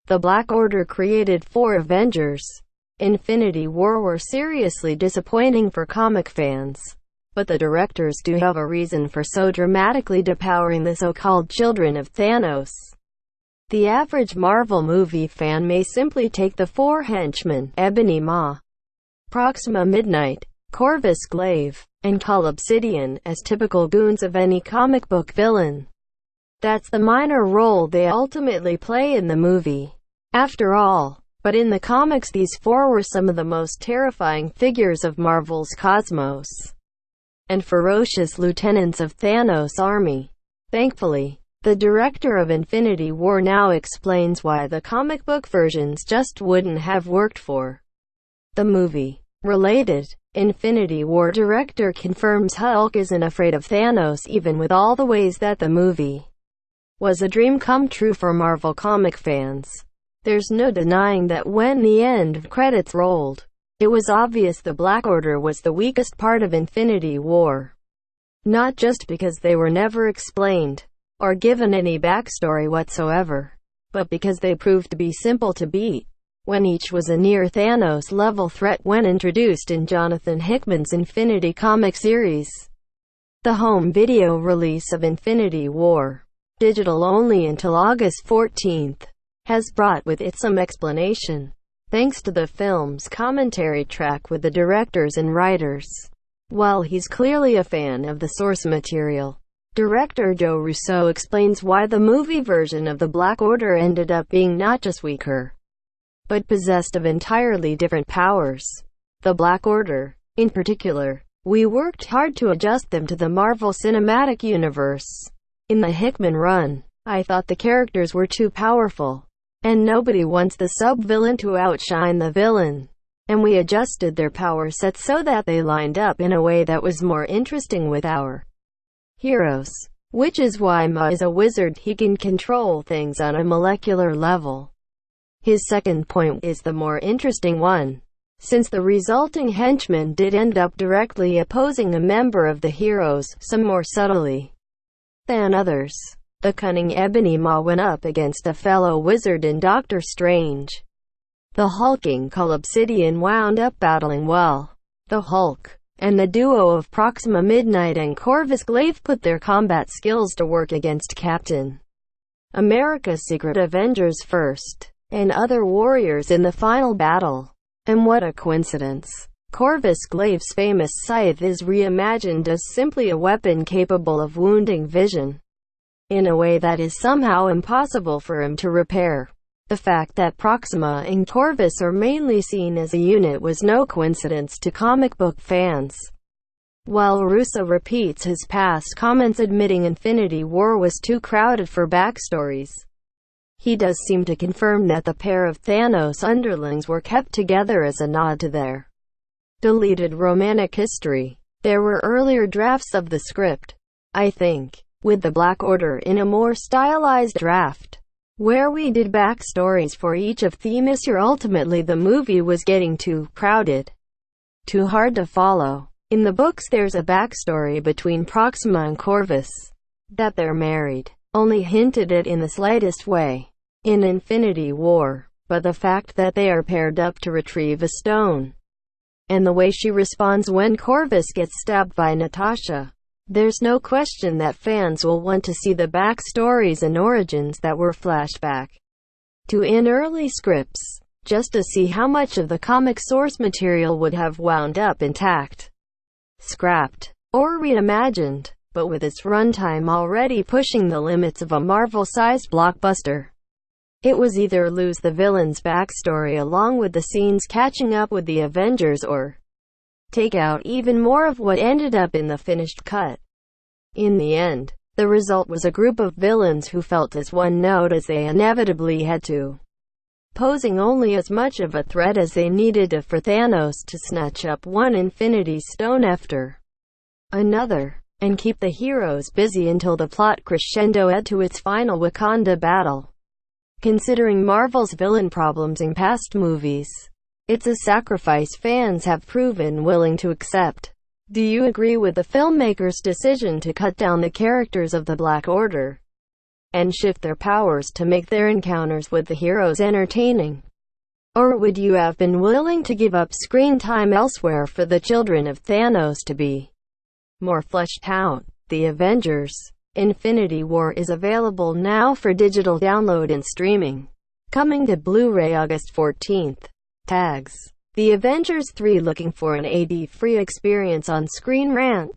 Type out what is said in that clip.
The Black Order created 4 Avengers. Infinity War were seriously disappointing for comic fans. But the directors do have a reason for so dramatically depowering the so-called children of Thanos. The average Marvel movie fan may simply take the 4 henchmen, Ebony Maw, Proxima Midnight, Corvus Glaive, and Cull Obsidian, as typical goons of any comic book villain. That's the minor role they ultimately play in the movie, after all. But in the comics, these 4 were some of the most terrifying figures of Marvel's cosmos, and ferocious lieutenants of Thanos' army. Thankfully, the director of Infinity War now explains why the comic book versions just wouldn't have worked for the movie. Related, Infinity War director confirms Hulk isn't afraid of Thanos even with all the ways that the movie was a dream come true for Marvel comic fans. There's no denying that when the end credits rolled, it was obvious the Black Order was the weakest part of Infinity War. Not just because they were never explained, or given any backstory whatsoever, but because they proved to be simple to beat, when each was a near Thanos-level threat when introduced in Jonathan Hickman's Infinity comic series. The home video release of Infinity War, digital only until August 14th, has brought with it some explanation, thanks to the film's commentary track with the directors and writers. While he's clearly a fan of the source material, director Joe Russo explains why the movie version of the Black Order ended up being not just weaker, but possessed of entirely different powers. The Black Order, in particular, we worked hard to adjust them to the Marvel Cinematic Universe. In the Hickman run, I thought the characters were too powerful, and nobody wants the sub-villain to outshine the villain. And we adjusted their power sets so that they lined up in a way that was more interesting with our heroes. Which is why Ma is a wizard. He can control things on a molecular level. His second point is the more interesting one, since the resulting henchmen did end up directly opposing a member of the heroes, some more subtly than others. The cunning Ebony Maw went up against a fellow wizard in Doctor Strange. The hulking Cull Obsidian wound up battling well. The Hulk and the duo of Proxima Midnight and Corvus Glaive put their combat skills to work against Captain America's Secret Avengers first, and other warriors in the final battle. And what a coincidence! Corvus Glaive's famous scythe is reimagined as simply a weapon capable of wounding Vision in a way that is somehow impossible for him to repair. The fact that Proxima and Corvus are mainly seen as a unit was no coincidence to comic book fans. While Russo repeats his past comments admitting Infinity War was too crowded for backstories, he does seem to confirm that the pair of Thanos underlings were kept together as a nod to their deleted romantic history. There were earlier drafts of the script, I think, with the Black Order in a more stylized draft, where we did backstories for each of Themis. Ultimately the movie was getting too crowded, too hard to follow. In the books there's a backstory between Proxima and Corvus. That they're married, only hinted at in the slightest way in Infinity War, but the fact that they are paired up to retrieve a stone, and the way she responds when Corvus gets stabbed by Natasha, there's no question that fans will want to see the backstories and origins that were flashback to in early scripts, just to see how much of the comic source material would have wound up intact, scrapped, or reimagined. But with its runtime already pushing the limits of a Marvel-sized blockbuster, it was either lose the villain's backstory along with the scenes catching up with the Avengers, or take out even more of what ended up in the finished cut. In the end, the result was a group of villains who felt as one note as they inevitably had to, posing only as much of a threat as they needed to for Thanos to snatch up one Infinity Stone after another, and keep the heroes busy until the plot crescendoed to its final Wakanda battle. Considering Marvel's villain problems in past movies, it's a sacrifice fans have proven willing to accept. Do you agree with the filmmakers' decision to cut down the characters of the Black Order? and shift their powers to make their encounters with the heroes entertaining? Or would you have been willing to give up screen time elsewhere for the children of Thanos to be more fleshed out? The Avengers: Infinity War is available now for digital download and streaming. Coming to Blu-ray August 14th. Tags: The Avengers 3 looking for an AD-free experience on Screen Rant.